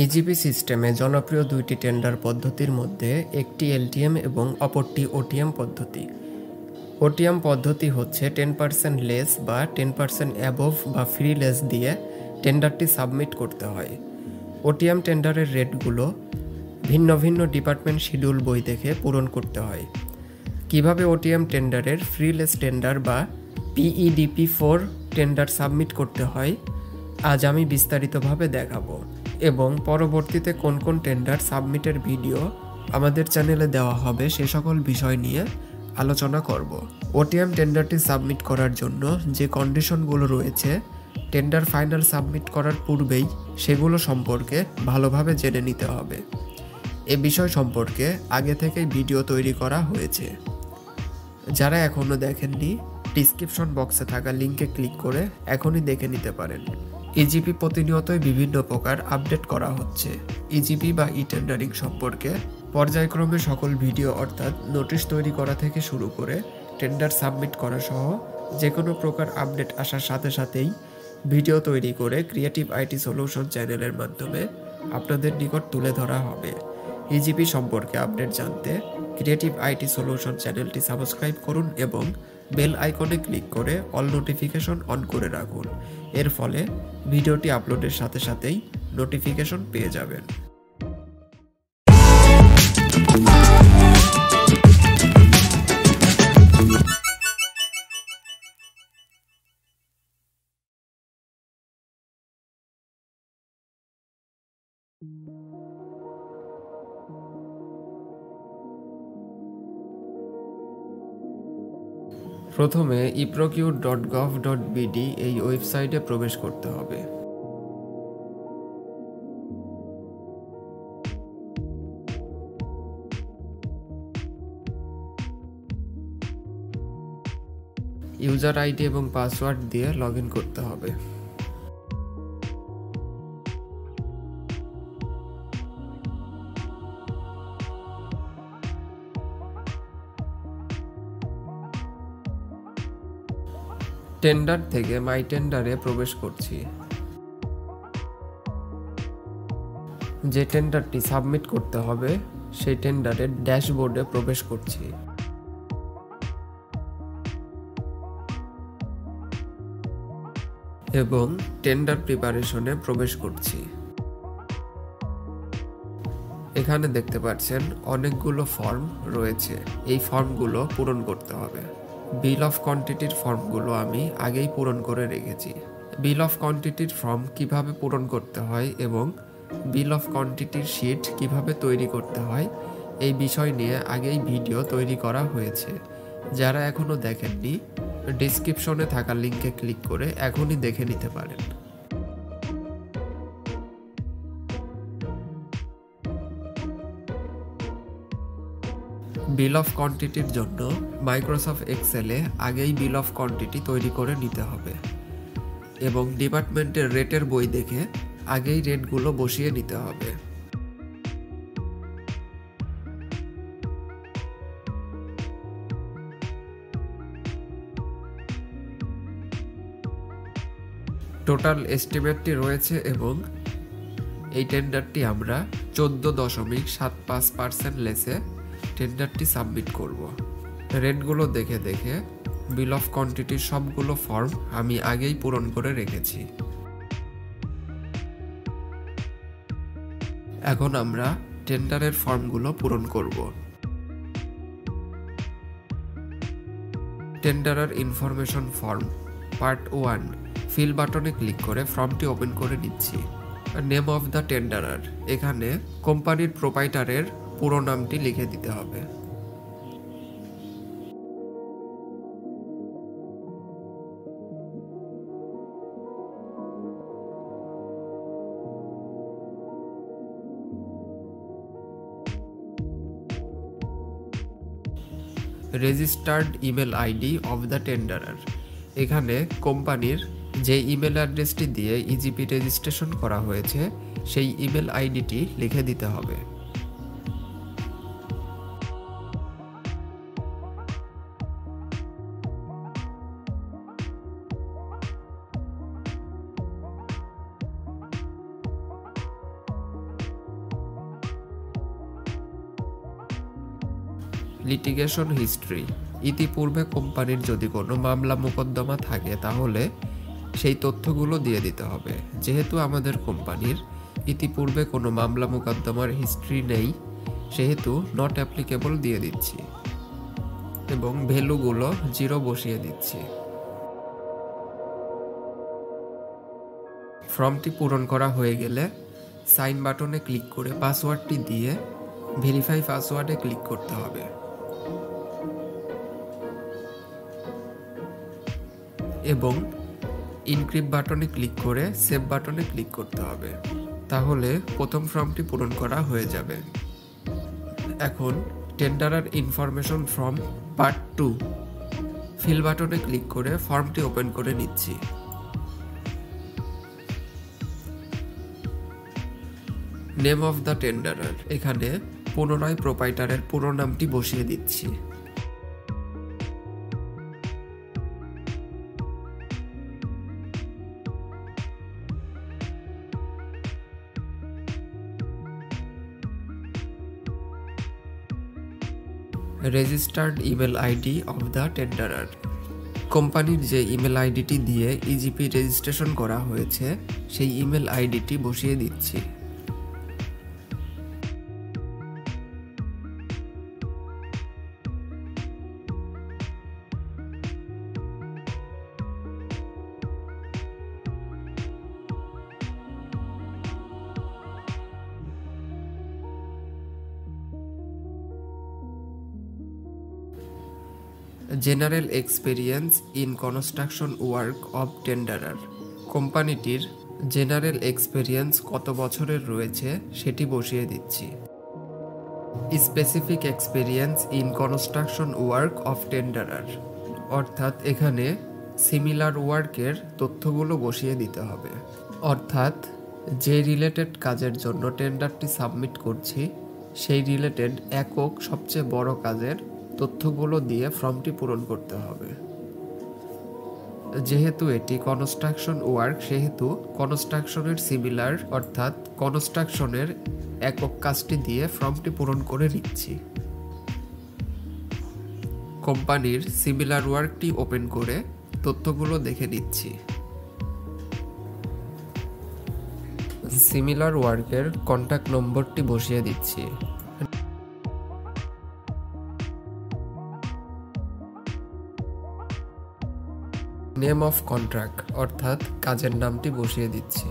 E-GP সিস্টেমে জনপ্রিয় দুইটি টেন্ডার পদ্ধতির মধ্যে একটি এলটিএম এবং অপরটি ওটিএম পদ্ধতি। ওটিএম পদ্ধতি হচ্ছে 10% লেস বা 10% অ্যাবভ বা ফ্রি লেস দিয়ে টেন্ডারটি সাবমিট করতে হয়। ওটিএম টেন্ডারের রেটগুলো ভিন্ন ভিন্ন ডিপার্টমেন্ট শিডিউল বই দেখে পূরণ করতে হয়। কিভাবে ওটিএম টেন্ডারের ফ্রি লেস টেন্ডার বা PEDP4 টেন্ডার সাবমিট করতে হয় আজ আমি বিস্তারিতভাবে দেখাবো, এবং পরবর্তীতে কোন কোন টেন্ডার সাবমিটের ভিডিও আমাদের চ্যানেলে দেওয়া হবে সে সকল বিষয় নিয়ে আলোচনা করব। ওটিএম টেন্ডারটি সাবমিট করার জন্য যে কন্ডিশনগুলো রয়েছে টেন্ডার ফাইনাল সাবমিট করার পূর্বেই সেগুলো সম্পর্কে ভালোভাবে জেনে নিতে হবে। এ বিষয় সম্পর্কে আগে থেকেই ভিডিও তৈরি করা হয়েছে। যারা এখনও দেখেননি, ডিসক্রিপশন বক্সে থাকা লিঙ্কে ক্লিক করে এখনই দেখে নিতে পারেন। ইজিপি প্রতিনিয়তই বিভিন্ন প্রকার আপডেট করা হচ্ছে। ইজিপি বা ই টেন্ডারিং সম্পর্কে পর্যায়ক্রমে সকল ভিডিও অর্থাৎ নোটিশ তৈরি করা থেকে শুরু করে টেন্ডার সাবমিট করা সহ যে কোনো প্রকার আপডেট আসার সাথে সাথেই ভিডিও তৈরি করে ক্রিয়েটিভ আইটি সলিউশন চ্যানেলের মাধ্যমে আপনাদের নিকট তুলে ধরা হবে। ইজিপি সম্পর্কে আপডেট জানতে ক্রিয়েটিভ আইটি সলিউশন চ্যানেলটি সাবস্ক্রাইব করুন এবং বেল আইকনে ক্লিক করে অল নোটিফিকেশন অন করে রাখুন। এর ফলে ভিডিওটি আপলোডের সাথে সাথেই নোটিফিকেশন পেয়ে যাবেন। প্রথমে eprocure.gov.bd এই ওয়েবসাইটে প্রবেশ করতে হবে। ইউজার আইডি এবং পাসওয়ার্ড দিয়ে লগ ইন করতে হবে। টেন্ডার থেকে মাই টেন্ডারে প্রবেশ করছি। যে টেন্ডারটি সাবমিট করতে হবে সেই টেন্ডারের ড্যাশবোর্ডে প্রবেশ করছি। এবং টেন্ডার প্রিপারেশনে প্রবেশ করছি। এখানে দেখতে পাচ্ছেন অনেকগুলো ফর্ম রয়েছে, এই ফর্মগুলো পূরণ করতে হবে। বিল অফ কোয়ান্টিটির ফর্মগুলো আমি আগেই পূরণ করে রেখেছি। বিল অফ কোয়ান্টিটির ফর্ম কিভাবে পূরণ করতে হয় এবং বিল অফ কোয়ান্টিটির শিট কিভাবে তৈরি করতে হয় এই বিষয় নিয়ে আগেই ভিডিও তৈরি করা হয়েছে। যারা এখনও দেখেননি, ডিসক্রিপশনে থাকা লিঙ্কে ক্লিক করে এখনই দেখে নিতে পারেন। বিল অফ কোয়ান্টিটির জন্য মাইক্রোসফট এক্সেলে আগেই বিল অফ কোয়ান্টিটি তৈরি করে নিতে হবে এবং ডিপার্টমেন্টের রেটের বই দেখে আগেই রেটগুলো বসিয়ে নিতে হবে। টোটাল এস্টিমেটটি রয়েছে এবং এই টেন্ডারটি আমরা 14.75% লেসে টেন্ডারটি সাবমিট করব। রেটগুলো দেখে দেখে বিল অফ কোয়ান্টিটির সবগুলো ফর্ম আমি আগেই পূরণ করে রেখেছি। এখন আমরা টেন্ডারের ফর্মগুলো পূরণ করব। টেন্ডারের ইনফরমেশন ফর্ম পার্ট 1 ফিল বাটনে ক্লিক করে ফর্মটি ওপেন করে নিচ্ছি। নেম অফ দ্য টেন্ডারার, এখানে কোম্পানির প্রোপাইটারের পুরো নামটি লিখে দিতে হবে। Registered email ID of the টেন্ডারার, এখানে কোম্পানির যে ইমেল অ্যাড্রেসটি দিয়ে ইজিপি রেজিস্ট্রেশন করা হয়েছে সেই ইমেল আইডিটি লিখে দিতে হবে। লিটিগেশন হিস্ট্রি, ইতিপূর্বে কোম্পানির যদি কোনো মামলা মোকদ্দমা থাকে তাহলে সেই তথ্যগুলো দিয়ে দিতে হবে। যেহেতু আমাদের কোম্পানির ইতিপূর্বে কোনো মামলা মোকদ্দমার হিস্ট্রি নেই, সেহেতু নট অ্যাপ্লিকেবল দিয়ে দিচ্ছি এবং ভ্যালুগুলো 0 বসিয়ে দিচ্ছি। ফর্মটি পূরণ করা হয়ে গেলে সাইন বাটনে ক্লিক করে পাসওয়ার্ডটি দিয়ে ভেরিফাই পাসওয়ার্ডে ক্লিক করতে হবে এবং ইনক্রিপ্ট বাটনে ক্লিক করে সেভ বাটনে ক্লিক করতে হবে। তাহলে প্রথম ফর্মটি পূরণ করা হয়ে যাবে। এখন tenderer information form part 2 fill বাটনে ক্লিক করে ফর্মটি ওপেন করে নিচ্ছি। নেম অফ দ্য টেন্ডারার, এখানে পুনরায় প্রোপাইটারের পুরো নামটি বসিয়ে দিচ্ছি। Registered email ID of the টেন্ডারার, কোম্পানির যে ইমেল আইডিটি দিয়ে ইজিপি রেজিস্ট্রেশন করা হয়েছে সেই ইমেল আইডিটি বসিয়ে দিচ্ছি। General experience in construction work of টেন্ডারার, কোম্পানিটির জেনারেল এক্সপেরিয়েন্স কত বছরের রয়েছে সেটি বসিয়ে দিচ্ছি। Specific experience in construction work of টেন্ডারার, অর্থাৎ এখানে সিমিলার ওয়ার্কের তথ্যগুলো বসিয়ে দিতে হবে। অর্থাৎ যে রিলেটেড কাজের জন্য টেন্ডারটি সাবমিট করছি সেই রিলেটেড একক সবচেয়ে বড় কাজের তথ্যগুলো দিয়ে ফর্মটি পূরণ করতে হবে। যেহেতু এটি কনস্ট্রাকশন ওয়ার্ক সেহেতু কনস্ট্রাকশনের সিমিলার অর্থাৎ কনস্ট্রাকশনের একক কাজটি দিয়ে ফর্মটি পূরণ করে নিচ্ছি। কোম্পানির সিমিলার ওয়ার্কটি ওপেন করে তথ্যগুলো দেখে নিচ্ছি। সিমিলার ওয়ার্কের কন্ট্যাক্ট নম্বরটি বসিয়ে দিচ্ছি। নেম অফ কন্ট্রাক্ট অর্থাৎ কাজের নামটি বসিয়ে দিচ্ছি।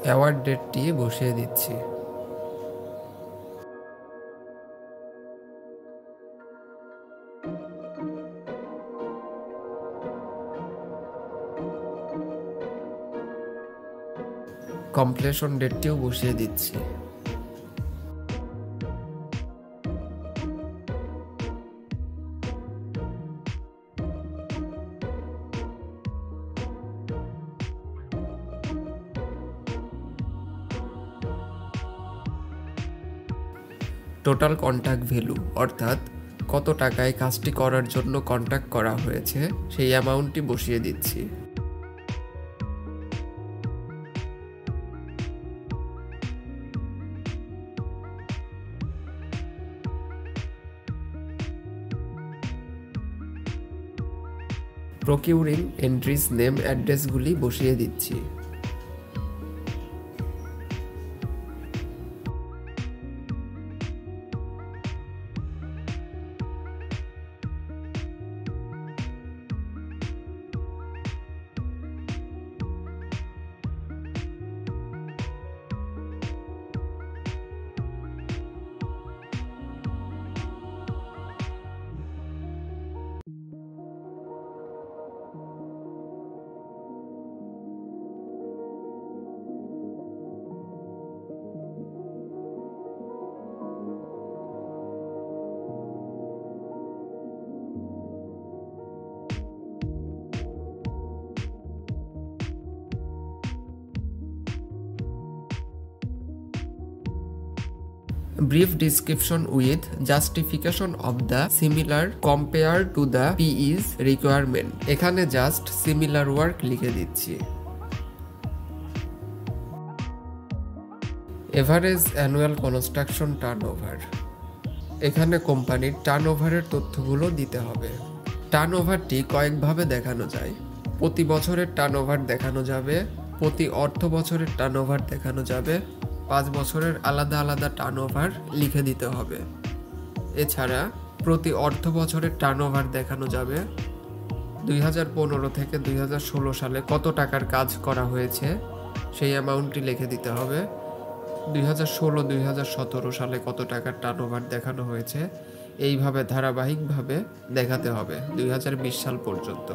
অ্যাওয়ার্ড ডেটটি বসিয়ে দিচ্ছি। কমপ্লিশন ডেটটিও বসিয়ে দিচ্ছি। টোটাল কন্ট্যাক্ট ভ্যালু অর্থাৎ কত টাকায় কাজটি করার জন্য কন্ট্যাক্ট করা হয়েছে সেই অ্যামাউন্টটি বসিয়ে দিচ্ছি। প্রকিউরিং এন্ট্রিজ নেম অ্যাড্রেসগুলি বসিয়ে দিচ্ছি। Brief description with justification of the similar compare to the PE's requirement. এখানে জাস্ট সিমিলার ওয়ার্ক লিখে দিচ্ছি। এভারেজ অ্যানুয়াল কনস্ট্রাকশন টার্নওভার, এখানে কোম্পানির টার্নওভারের তথ্যগুলো দিতে হবে। টার্নওভারটি কয়েকভাবে দেখানো যায়। প্রতি বছরের টার্নওভার দেখানো যাবে, প্রতি অর্থ বছরের টার্নওভার দেখানো যাবে, 5 বছরের আলাদা আলাদা টার্নওভার লিখে দিতে হবে। এছাড়া প্রতি অর্থ বছরের টার্নওভার দেখানো যাবে, 2015 থেকে 2016 সালে কত টাকার কাজ করা হয়েছে সেই অ্যামাউন্টটি লিখে দিতে হবে। 2016-2017 সালে কত টাকার টার্নওভার দেখানো হয়েছে, এইভাবে ধারাবাহিকভাবে দেখাতে হবে 2020 সাল পর্যন্ত।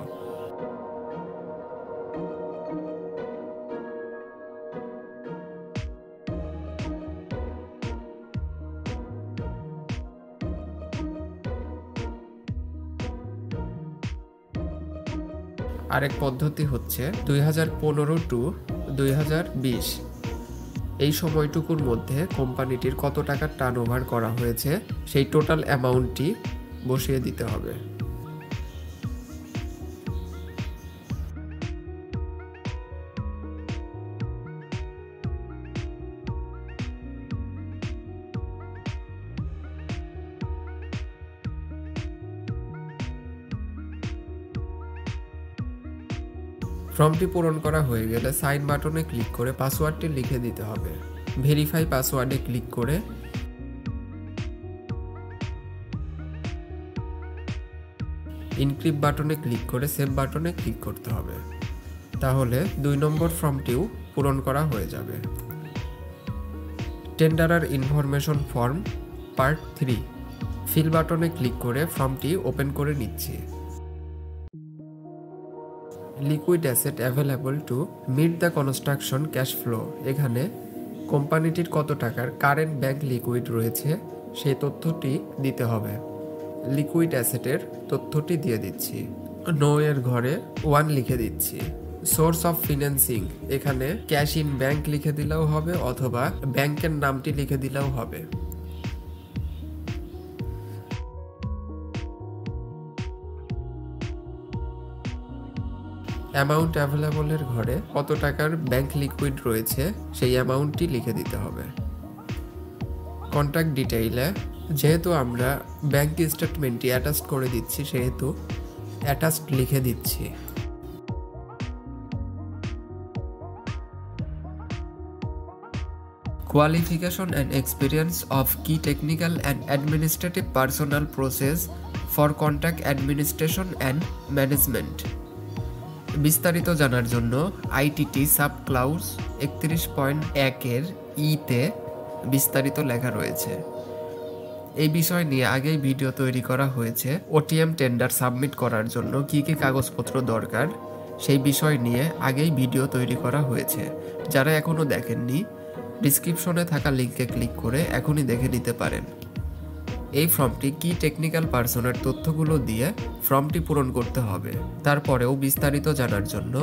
আরেক পদ্ধতি হচ্ছে 2015 টু 2020 এই সময়টুকুর মধ্যে কোম্পানিটির কত টাকার টার্নওভার করা হয়েছে সেই টোটাল অ্যামাউন্টটি বসিয়ে দিতে হবে। ফর্মটি পূরণ করা হয়ে গেলে সাইন বাটনে ক্লিক করে পাসওয়ার্ডটি লিখে দিতে হবে। ভেরিফাই পাসওয়ার্ডে ক্লিক করে ইনক্রিপ্ট বাটনে ক্লিক করে সেভ বাটনে ক্লিক করতে হবে। তাহলে 2 নম্বর ফর্মটিও পূরণ করা হয়ে যাবে। Tenderer information form part 3 fill বাটনে ক্লিক করে ফর্মটি ওপেন করে নিচ্ছি। Liquid asset available to meet the construction cash flow, এখানে কোম্পানিটির কত টাকার কারেন্ট ব্যাংক লিকুইড রয়েছে সেই তথ্যটি দিতে হবে। লিকুইড অ্যাসেটের তথ্যটি দিয়ে দিচ্ছি। নো এর ঘরে 1 লিখে দিচ্ছি। সোর্স অফ ফিন্যান্সিং, এখানে ক্যাশ ইন ব্যাংক লিখে দিলেও হবে অথবা ব্যাংকের নামটি লিখে দিলেও হবে। অ্যামাউন্ট অ্যাভেলেবলের ঘরে কত টাকার ব্যাংক লিকুইড রয়েছে সেই অ্যামাউন্টটি লিখে দিতে হবে। কন্ট্যাক্ট ডিটেইলে যেহেতু আমরা ব্যাংক স্টেটমেন্টটি অ্যাটাচ করে দিচ্ছি সেহেতু অ্যাটাচড লিখে দিচ্ছি। কোয়ালিফিকেশন অ্যান্ড এক্সপিরিয়েন্স অফ কি technical and administrative personal process for contract administration and management. বিস্তারিত জানার জন্য আইটিটি সাব ক্লাউজ 31.1 তে বিস্তারিত লেখা রয়েছে। এই বিষয় নিয়ে আগেই ভিডিও তৈরি করা হয়েছে। ওটিএম টেন্ডার সাবমিট করার জন্য কি কি কাগজপত্র দরকার সেই বিষয় নিয়ে আগেই ভিডিও তৈরি করা হয়েছে। যারা এখনো দেখেননি ডিসক্রিপশনে থাকা লিঙ্কে ক্লিক করে এখনই দেখে নিতে পারেন। এই ফর্মটি কি টেকনিক্যাল পার্সনের তথ্যগুলো দিয়ে ফর্মটি পূরণ করতে হবে। তারপরেও বিস্তারিত জানার জন্য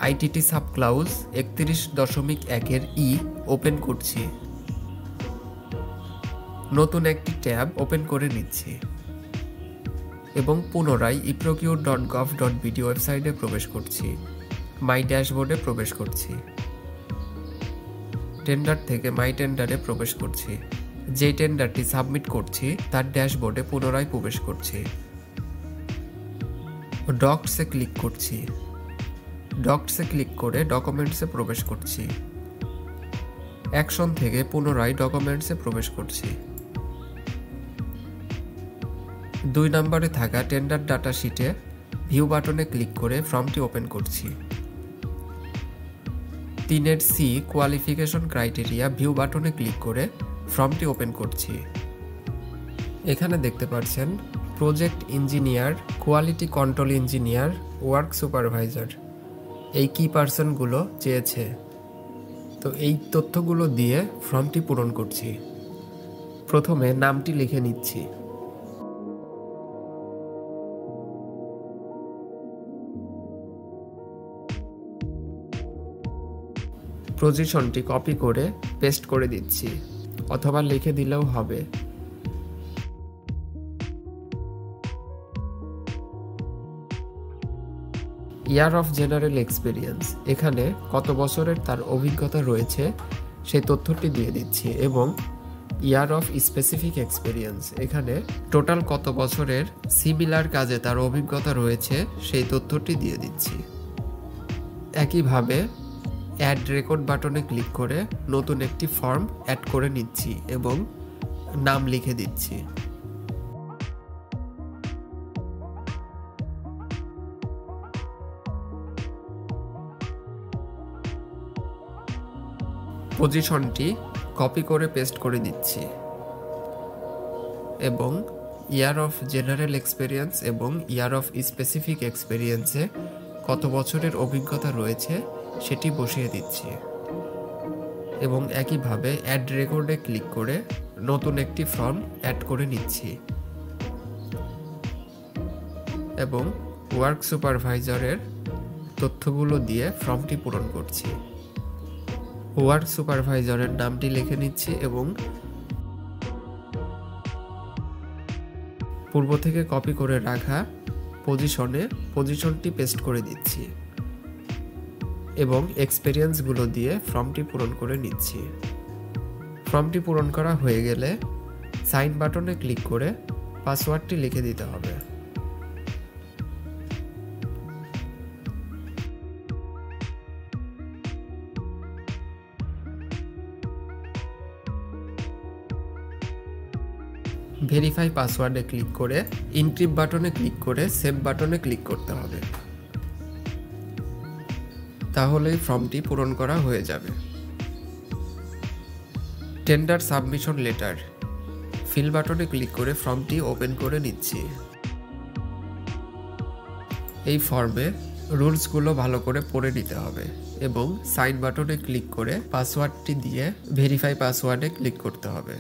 আইটিটি সাব ক্লাউজ 31.1 ওপেন করছি। নতুন একটি ট্যাব ওপেন করে নিচ্ছি এবং পুনরায় eprocure.gov.bd ওয়েবসাইটে প্রবেশ করছি। মাই ড্যাশবোর্ডে প্রবেশ করছি। টেন্ডার থেকে মাই টেন্ডারে প্রবেশ করছি। যে টেন্ডারটি সাবমিট করছি তার ড্যাশবোর্ডে পুনরায় প্রবেশ করছি। ডকসে ক্লিক করছি। ডকসে ক্লিক করে ডকুমেন্টসে প্রবেশ করছি। অ্যাকশন থেকে পুনরায় ডকুমেন্টসে প্রবেশ করছি। 2 নম্বরে থাকা টেন্ডার ডাটা শিটে ভিউ বাটনে ক্লিক করে ফর্মটি ওপেন করছি। 3 সি কোয়ালিফিকেশন ক্রাইটেরিয়া ভিউ বাটনে ক্লিক করে ফর্মটি ওপেন করছি। এখানে দেখতে পাচ্ছেন project engineer, quality control engineer, work supervisor এই কি পার্সনগুলো চেয়েছে। তো এই তথ্যগুলো দিয়ে ফর্মটি পূরণ করছি। প্রথমে নামটি লিখে নিচ্ছি। পজিশনটি কপি করে পেস্ট করে দিচ্ছি। অথবা লিখে দিলেও হবে। ইয়ার অফ জেনারেল এক্সপিরিয়েন্স, এখানে কত বছরের তার অভিজ্ঞতা রয়েছে সেই তথ্যটি দিয়ে দিচ্ছি। এবং ইয়ার অফ স্পেসিফিক এক্সপিরিয়েন্স, এখানে টোটাল কত বছরের সিমিলার কাজে তার অভিজ্ঞতা রয়েছে সেই তথ্যটি দিয়ে দিচ্ছি। একইভাবে অ্যাড রেকর্ড বাটনে ক্লিক করে নতুন একটি ফর্ম অ্যাড করে নিচ্ছি এবং নাম লিখে দিচ্ছি। পজিশনটি কপি করে পেস্ট করে দিচ্ছি এবং ইয়ার অফ জেনারেল এক্সপিরিয়েন্স এবং ইয়ার অফ স্পেসিফিক এক্সপিরিয়েন্সে কত বছরের অভিজ্ঞতা রয়েছে সেটি বসিয়ে দিচ্ছি। এবং একইভাবে অ্যাড রেকর্ডে ক্লিক করে নতুন একটি ফর্ম অ্যাড করে নিচ্ছি এবং ওয়ার্ক সুপারভাইজারের তথ্যগুলো দিয়ে ফর্মটি পূরণ করছি। ওয়ার্ক সুপারভাইজারের নামটি লিখে নিচ্ছি এবং পূর্ব থেকে কপি করে রাখা পজিশনটি পেস্ট করে দিচ্ছি এবং এক্সপেরিয়েন্সগুলো দিয়ে ফর্মটি পূরণ করে নিচ্ছি। ফর্মটি পূরণ করা হয়ে গেলে সাইন বাটনে ক্লিক করে পাসওয়ার্ডটি লিখে দিতে হবে। ভেরিফাই পাসওয়ার্ডে ক্লিক করে ইনক্রিপ্ট বাটনে ক্লিক করে সেভ বাটনে ক্লিক করতে হবে, তাহলেই ফর্মটি পূরণ করা হয়ে যাবে। টেন্ডার সাবমিশন লেটার, ফিল বাটনে ক্লিক করে ফর্মটি ওপেন করে নিচ্ছি। এই ফর্মে রুলসগুলো ভালো করে পড়ে নিতে হবে এবং সাইন বাটনে ক্লিক করে পাসওয়ার্ডটি দিয়ে ভেরিফাই পাসওয়ার্ডে ক্লিক করতে হবে।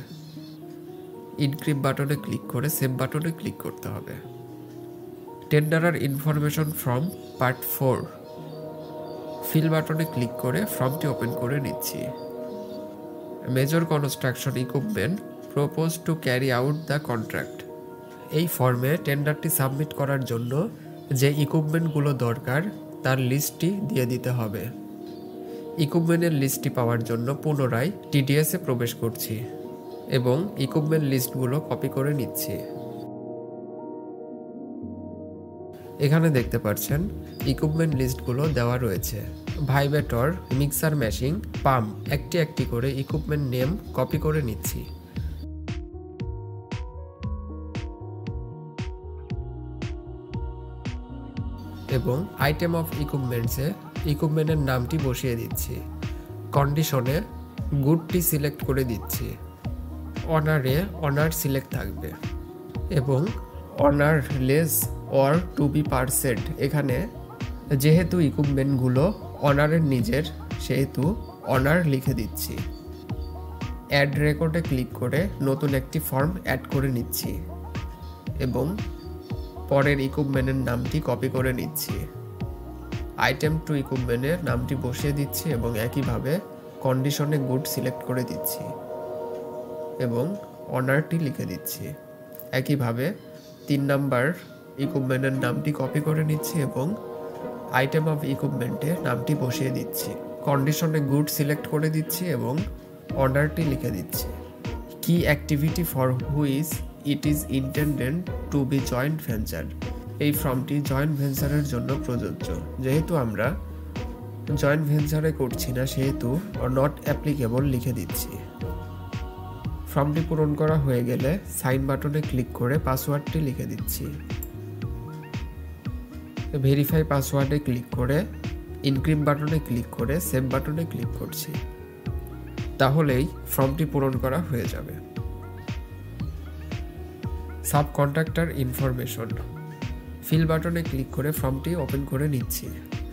ইনক্রিপ্ট বাটনে ক্লিক করে সেভ বাটনে ক্লিক করতে হবে। Tenderer information form part 4, fill বাটনে ক্লিক করে ফর্মটি ওপেন করে নিচ্ছি। Major construction equipment propose to carry out the contract, এই ফর্মে টেন্ডারটি সাবমিট করার জন্য যে ইকুইপমেন্টগুলো দরকার তার লিস্টটি দিয়ে দিতে হবে। ইকুইপমেন্টের লিস্টটি পাওয়ার জন্য পুনরায় টিডিএসে প্রবেশ করছি এবং ইকুইপমেন্ট লিস্টগুলো কপি করে নিচ্ছি। এখানে দেখতে পাচ্ছেন ইকুইপমেন্ট লিস্টগুলো দেওয়া রয়েছে। ভাইব্রেটর, মিক্সার মেশিন, পাম্প, একটি একটি করে ইকুইপমেন্ট নেম কপি করে নিচ্ছি। এবং আইটেম অফ ইকুইপমেন্টসে ইকুইপমেন্টের নামটি বসিয়ে দিচ্ছি। কন্ডিশনে গুডটি সিলেক্ট করে দিচ্ছি। অনারে অনার সিলেক্ট থাকবে এবং owner less or to be purchased, এখানে যেহেতু ইকুইপমেন্টগুলো অনারের নিজের সেহেতু অনার লিখে দিচ্ছি। অ্যাড রেকর্ডে ক্লিক করে নতুন একটি ফর্ম অ্যাড করে নিচ্ছি এবং পরের ইকুইপমেন্টের নামটি কপি করে নিচ্ছি। আইটেম টু ইকুইপমেন্টের নামটি বসিয়ে দিচ্ছি এবং একইভাবে কন্ডিশনে গুড সিলেক্ট করে দিচ্ছি এবং অনারটি লিখে দিচ্ছি। একইভাবে 3 নাম্বার ইকুইপমেন্টের নামটি কপি করে নিচ্ছি এবং আইটেম অফ ইকুইপমেন্টের নামটি বসিয়ে দিচ্ছি। কন্ডিশনে গুড সিলেক্ট করে দিচ্ছি এবং অর্ডারটি লিখে দিচ্ছি। Key activity for which it is intended to be joint venture, এই ফর্মটি জয়েন্ট ভেঞ্চারের জন্য প্রযোজ্য। যেহেতু আমরা জয়েন্ট ভেঞ্চারে করছি না সেহেতু নট অ্যাপ্লিকেবল লিখে দিচ্ছি। ফর্মটি পূরণ করা হয়ে গেলে সাইন বাটনে ক্লিক করে পাসওয়ার্ডটি লিখে দিচ্ছি। ভেরিফাই পাসওয়ার্ডে ক্লিক করে ইনক্রিপ্ট বাটনে ক্লিক করে সেভ বাটনে ক্লিক করছি, তাহলেই ফর্মটি পূরণ করা হয়ে যাবে। সাব কন্ট্রাক্টর ইনফরমেশন, ফিল বাটনে ক্লিক করে ফর্মটি ওপেন করে নিচ্ছি।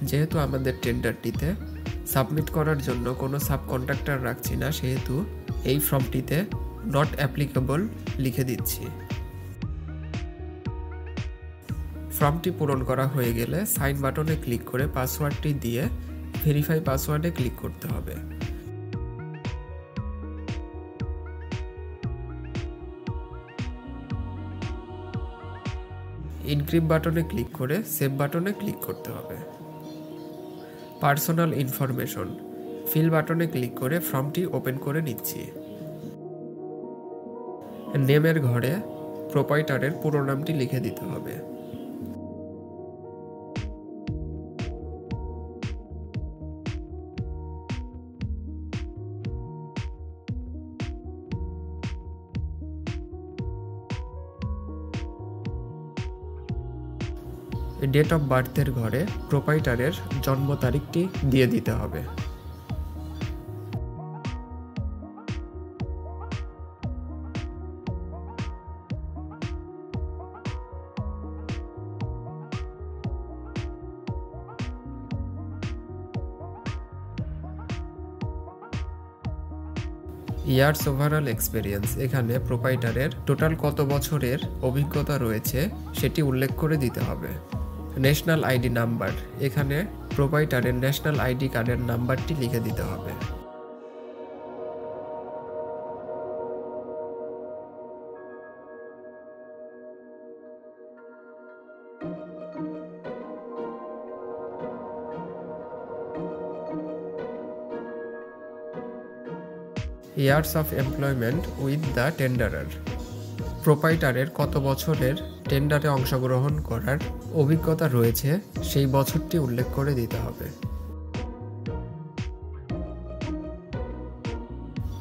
যেহেতু আমাদের টেন্ডারটিতে সাবমিট করার জন্য কোনো সাব কন্ট্রাক্টর রাখছি না সেহেতু এই ফর্মটিতে নট অ্যাপ্লিকেবল লিখে দিচ্ছি। ফর্মটি পূরণ করা হয়ে গেলে সাইন বাটনে ক্লিক করে পাসওয়ার্ডটি দিয়ে ভেরিফাই পাসওয়ার্ডে ক্লিক করতে হবে। ইনক্রিপ্ট বাটনে ক্লিক করে সেভ বাটনে ক্লিক করতে হবে। পার্সোনাল ইনফরমেশন, ফিল বাটনে ক্লিক করে ফর্মটি ওপেন করে নিচ্ছি। নেমের ঘরে প্রোপাইটারের পুরো নামটি লিখে দিতে হবে। ডেট অফ বার্থের ঘরে প্রোপাইটারের জন্ম তারিখটি দিয়ে দিতে হবে। ইয়ার্স ওভারঅল এক্সপেরিয়েন্স, এখানে প্রোপাইটারের টোটাল কত বছরের অভিজ্ঞতা রয়েছে সেটি উল্লেখ করে দিতে হবে। ন্যাশনাল আইডি নাম্বার, এখানে প্রোপাইটারের ন্যাশনাল আইডি কার্ডের নাম্বারটি লিখে দিতে হবে। Years of employment with the tenderer, প্রোপাইটারের কত বছরের টেন্ডারে অংশগ্রহণ করার অভিজ্ঞতা রয়েছে সেই বছরটি উল্লেখ করে দিতে হবে।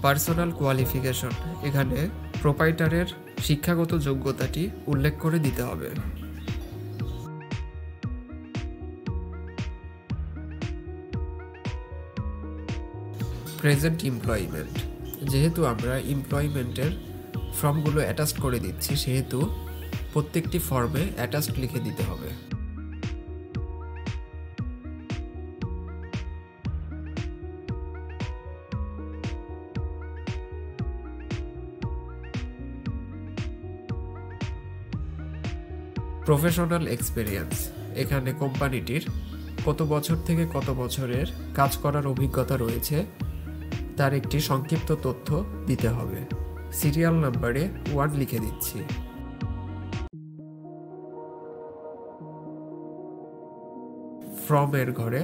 পার্সোনাল কোয়ালিফিকেশন, এখানে প্রোপাইটারের শিক্ষাগত যোগ্যতাটি উল্লেখ করে দিতে হবে। প্রেজেন্ট এমপ্লয়মেন্ট, যেহেতু আমরা এমপ্লয়মেন্টের ফর্মগুলো অ্যাটাচ করে দিচ্ছি সেহেতু প্রত্যেকটি ফর্মে অ্যাটাচড লিখে দিতে হবে। প্রফেশনাল এক্সপেরিয়েন্স, এখানে কোম্পানিটির কত বছর থেকে কত বছরের কাজ করার অভিজ্ঞতা রয়েছে তার একটি সংক্ষিপ্ত তথ্য দিতে হবে। সিরিয়াল নাম্বারে 1 লিখে দিচ্ছি। ফ্রম এর ঘরে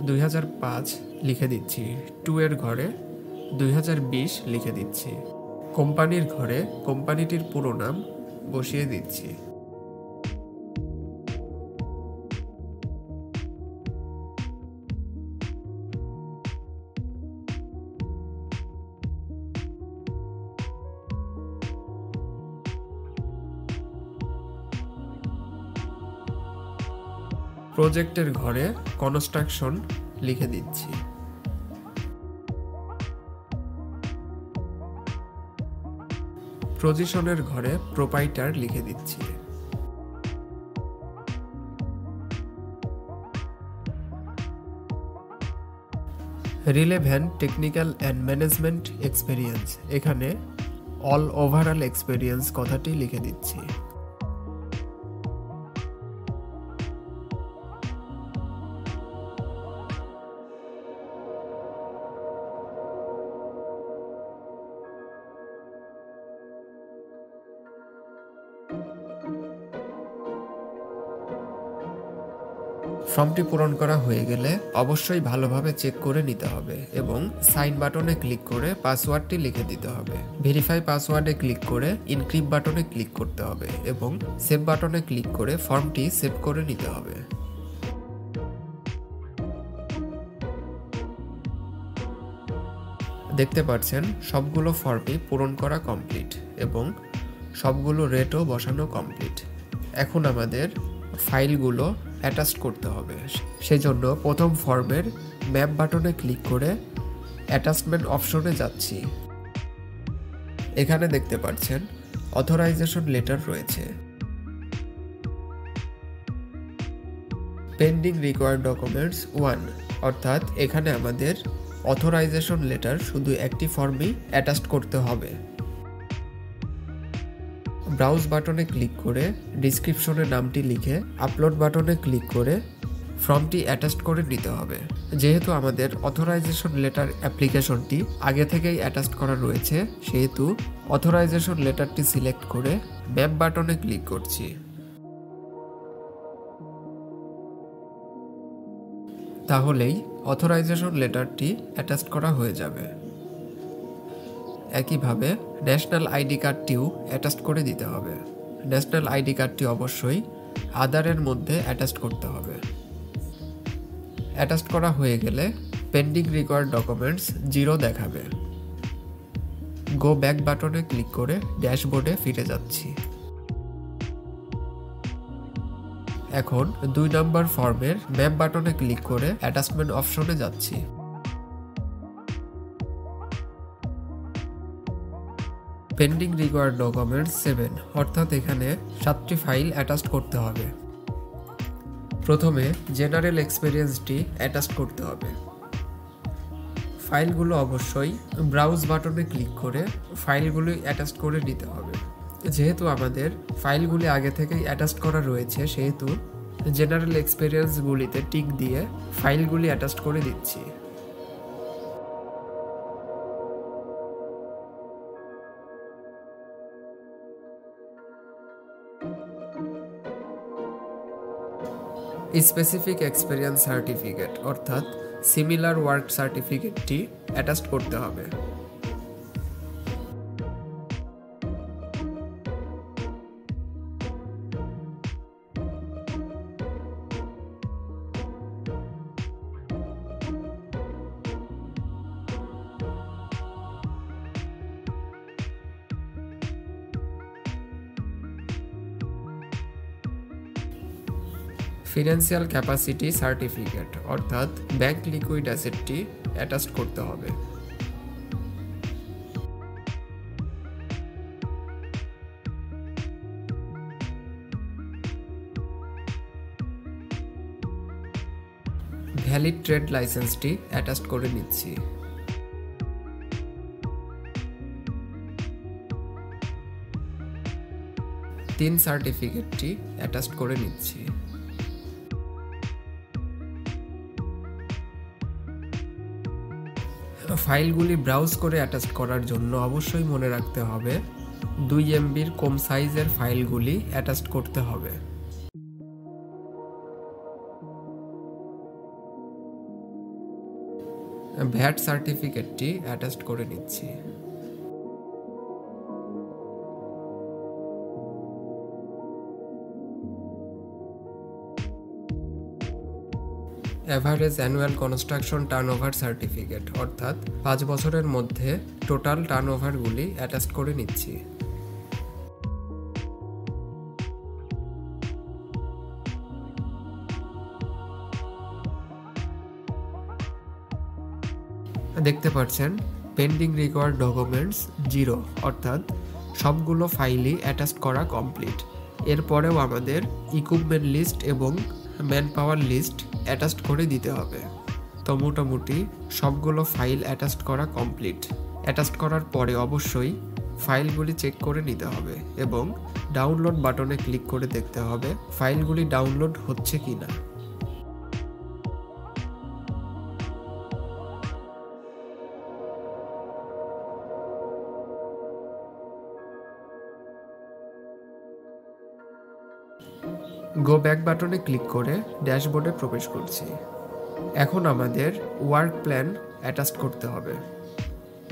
2005 লিখে দিচ্ছি। টু এর ঘরে 2020 লিখে দিচ্ছি। কোম্পানির ঘরে কোম্পানিটির পুরো নাম বসিয়ে দিচ্ছি। প্রজেক্টের ঘরে কনস্ট্রাকশন লিখে দিচ্ছি। পজিশনের ঘরে প্রোপাইটার লিখে দিচ্ছি। Relevant technical and management experience, এখানে অল ওভারঅল এক্সপেরিয়েন্স কথাটি লিখে দিচ্ছি। ফর্মটি পূরণ করা হয়ে গেলে অবশ্যই ভালোভাবে চেক করে নিতে হবে এবং সাইন বাটনে ক্লিক করে পাসওয়ার্ডটি লিখে দিতে হবে। ভেরিফাই পাসওয়ার্ডে ক্লিক করে ইনক্রিপ্ট বাটনে ক্লিক করতে হবে এবং সেভ বাটনে ক্লিক করে ফর্মটি সেভ করে নিতে হবে। দেখতে পাচ্ছেন সবগুলো ফর্মই পূরণ করা কমপ্লিট এবং সবগুলো রেটও বসানো কমপ্লিট। এখন আমাদের ফাইলগুলো অ্যাটাচ করতে হবে। সেজন্য প্রথম ফর্মের ম্যাপ বাটনে ক্লিক করে অ্যাটাচমেন্ট অপশনে যাচ্ছি। এখানে দেখতে পাচ্ছেন অথরাইজেশন লেটার রয়েছে। পেন্ডিং রিকোয়ার্ড ডকুমেন্টস 1, অর্থাৎ এখানে আমাদের অথরাইজেশন লেটার শুধু একটি ফর্মই অ্যাটাচ করতে হবে। ব্রাউজ বাটনে ক্লিক করে ডিসক্রিপশনে নামটি লিখে আপলোড বাটনে ক্লিক করে ফর্মটি অ্যাটাচ করে নিতে হবে। যেহেতু আমাদের অথরাইজেশন লেটার অ্যাপ্লিকেশনটি আগে থেকেই অ্যাটাচ করা রয়েছে সেহেতু অথরাইজেশন লেটারটি সিলেক্ট করে ম্যাপ বাটনে ক্লিক করছি। তাহলেই অথরাইজেশন লেটারটি অ্যাটাচ করা হয়ে যাবে। একইভাবে ন্যাশনাল আইডি কার্ডটিও অ্যাটাচ করে দিতে হবে। ন্যাশনাল আইডি কার্ডটি অবশ্যই আধারের মধ্যে অ্যাটাচ করতে হবে। অ্যাটাচ করা হয়ে গেলে পেন্ডিং রিকোয়ার্ড ডকুমেন্টস 0 দেখাবে। গো ব্যাক বাটনে ক্লিক করে ড্যাশবোর্ডে ফিরে যাচ্ছি। এখন 2 নম্বর ফর্মের ম্যাপ বাটনে ক্লিক করে অ্যাটাচমেন্ট অপশনে যাচ্ছি। পেন্ডিং রিকোয়ার্ড ডকুমেন্টস 7 অর্থাৎ এখানে 7টি ফাইল অ্যাটাচ করতে হবে। প্রথমে জেনারেল এক্সপিরিয়েন্সটি অ্যাটাচ করতে হবে। ফাইলগুলো অবশ্যই ব্রাউজ বাটনে ক্লিক করে ফাইলগুলি অ্যাটাচ করে নিতে হবে। যেহেতু আমাদের ফাইলগুলি আগে থেকেই অ্যাটাচ করা রয়েছে, সেহেতু জেনারেল এক্সপিরিয়েন্সগুলিতে টিক দিয়ে ফাইলগুলি অ্যাটাচ করে দিচ্ছি। স্পেসিফিক এক্সপিরিয়েন্স সার্টিফিকেট অর্থাৎ সিমিলার ওয়ার্ক সার্টিফিকেটটি অ্যাটাচ করতে হবে। ফিনান্সিয়াল ক্যাপাসিটি সার্টিফিকেট অর্থাৎ ব্যাংক লিকুইড অ্যাসেটটি অ্যাটাচ করতে হবে। ভ্যালিড ট্রেড লাইসেন্সটি অ্যাটাচ করে নিচ্ছি। তিন সার্টিফিকেটটি অ্যাটাচ করে নিচ্ছি। ফাইলগুলি ব্রাউজ করে অ্যাটাচ করার জন্য অবশ্যই মনে রাখতে হবে 2 MBর কম সাইজের ফাইলগুলি অ্যাটাচ করতে হবে। ভ্যাট সার্টিফিকেটটি অ্যাটাচ করে নিচ্ছি। Average annual construction turnover certificate অর্থাৎ 5 বছরের মধ্যে টোটাল টার্নওভারগুলি অ্যাটাচ করে নিচ্ছি। দেখতে পাচ্ছেন পেন্ডিং রিকোয়ার্ড ডকুমেন্টস 0 অর্থাৎ সবগুলো ফাইলই অ্যাটাচ করা কমপ্লিট। এরপরেও আমাদের ইকুইপমেন্ট লিস্ট এবং ম্যান পাওয়ার লিস্ট অ্যাটাচ করে দিতে হবে। তো মোটামুটি সবগুলো ফাইল অ্যাটাচ করা কমপ্লিট। অ্যাটাচ করার পরে অবশ্যই ফাইলগুলি চেক করে নিতে হবে এবং ডাউনলোড বাটনে ক্লিক করে দেখতে হবে ফাইলগুলি ডাউনলোড হচ্ছে কিনা। গো ব্যাক বাটনে ক্লিক করে ড্যাশবোর্ডে প্রবেশ করছি। এখন আমাদের ওয়ার্ক প্ল্যান অ্যাটাচ করতে হবে।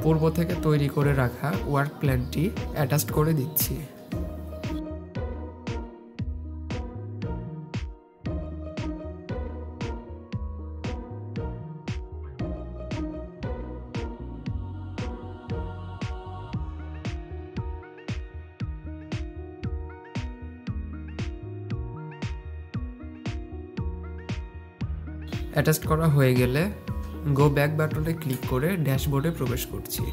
পূর্ব থেকে তৈরি করে রাখা ওয়ার্ক প্ল্যানটি অ্যাটাচ করে দিচ্ছি। অ্যাটাচ করা হয়ে গেলে গো ব্যাক বাটনে ক্লিক করে ড্যাশবোর্ডে প্রবেশ করছি।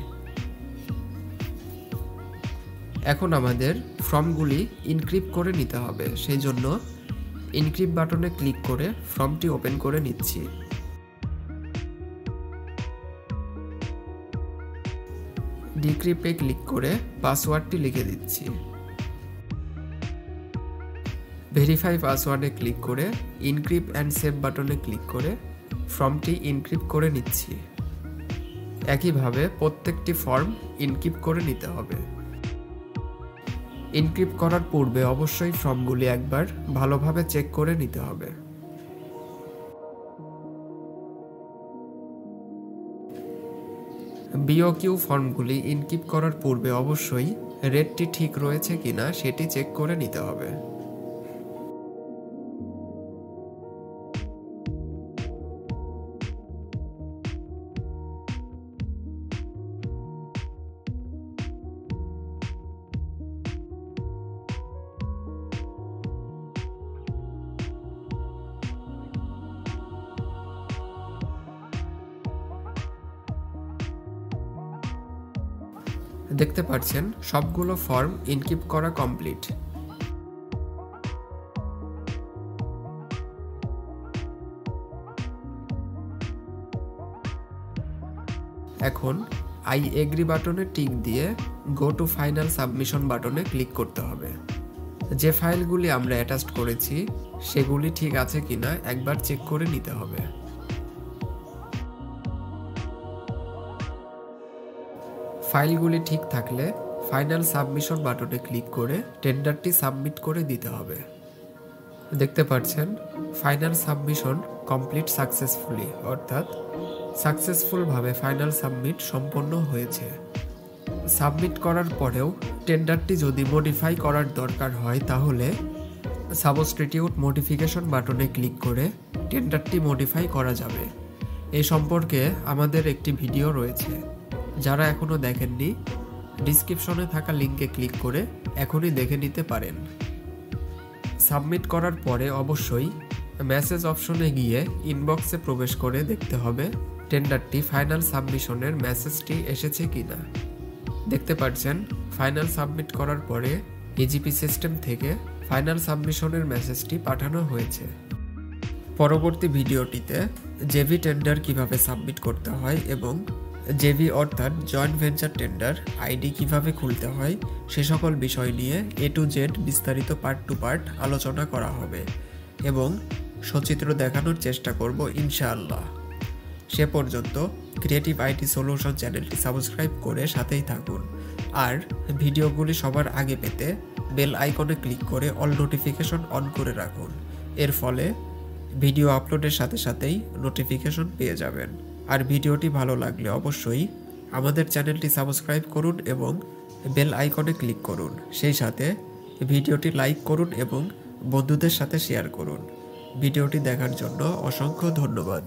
এখন আমাদের ফর্মগুলি ইনক্রিপ্ট করে নিতে হবে, সেই জন্য ইনক্রিপ্ট বাটনে ক্লিক করে ফর্মটি ওপেন করে নিচ্ছি। ডিক্রিপ্টে ক্লিক করে পাসওয়ার্ডটি লিখে দিচ্ছি। ভেরিফাই পাসওয়ার্ডে ক্লিক করে ইনক্রিপ্ট অ্যান্ড সেভ বাটনে ক্লিক করে ফর্মটি ইনক্রিপ্ট করে নিচ্ছি। একইভাবে প্রত্যেকটি ফর্ম ইনক্রিপ্ট করে নিতে হবে। ইনক্রিপ্ট করার পূর্বে অবশ্যই ফর্মগুলি একবার ভালোভাবে চেক করে নিতে হবে। বিওকিউ ফর্মগুলি ইনকিপ করার পূর্বে অবশ্যই রেটটি ঠিক রয়েছে কিনা সেটি চেক করে নিতে হবে। দেখতে পাচ্ছেন সবগুলো ফর্ম ইনকিপ করা কমপ্লিট। এখন আই এগ্রি বাটনে টিক দিয়ে গো টু ফাইনাল সাবমিশন বাটনে ক্লিক করতে হবে। যে ফাইলগুলি আমরা অ্যাটাচ করেছি সেগুলি ঠিক আছে কিনা একবার চেক করে নিতে হবে। ফাইলগুলি ঠিক থাকলে ফাইনাল সাবমিশন বাটনে ক্লিক করে টেন্ডারটি সাবমিট করে দিতে হবে। দেখতে পাচ্ছেন ফাইনাল সাবমিশন কমপ্লিট সাকসেসফুলি, অর্থাৎ সাকসেসফুলভাবে ফাইনাল সাবমিট সম্পন্ন হয়েছে। সাবমিট করার পরেও টেন্ডারটি যদি মডিফাই করার দরকার হয় তাহলে সাবস্টিটিউট মডিফিকেশন বাটনে ক্লিক করে টেন্ডারটি মডিফাই করা যাবে। এই সম্পর্কে আমাদের একটি ভিডিও রয়েছে, যারা এখনও দেখেননি ডিসক্রিপশনে থাকা লিঙ্কে ক্লিক করে এখনই দেখে নিতে পারেন। সাবমিট করার পরে অবশ্যই মেসেজ অপশনে গিয়ে ইনবক্সে প্রবেশ করে দেখতে হবে টেন্ডারটি ফাইনাল সাবমিশনের মেসেজটি এসেছে কিনা। দেখতে পাচ্ছেন ফাইনাল সাবমিট করার পরে ইজিপি সিস্টেম থেকে ফাইনাল সাবমিশনের মেসেজটি পাঠানো হয়েছে। পরবর্তী ভিডিওটিতে জেভি টেন্ডার কিভাবে সাবমিট করতে হয় এবং জেভি অর্থাৎ জয়েন্ট ভেঞ্চার টেন্ডার আইডি কিভাবে খুলতে হয় সে সকল বিষয় নিয়ে A to Z বিস্তারিত পার্ট টু পার্ট আলোচনা করা হবে এবং সচিত্র দেখানোর চেষ্টা করব ইনশাআল্লাহ। সে পর্যন্ত ক্রিয়েটিভ আইটি সলিউশন চ্যানেলটি সাবস্ক্রাইব করে সাথেই থাকুন, আর ভিডিওগুলি সবার আগে পেতে বেল আইকনে ক্লিক করে অল নোটিফিকেশন অন করে রাখুন। এর ফলে ভিডিও আপলোডের সাথে সাথেই নোটিফিকেশন পেয়ে যাবেন। আর ভিডিওটি ভালো লাগলে অবশ্যই আমাদের চ্যানেলটি সাবস্ক্রাইব করুন এবং বেল আইকনে ক্লিক করুন। সেই সাথে ভিডিওটি লাইক করুন এবং বন্ধুদের সাথে শেয়ার করুন। ভিডিওটি দেখার জন্য অসংখ্য ধন্যবাদ।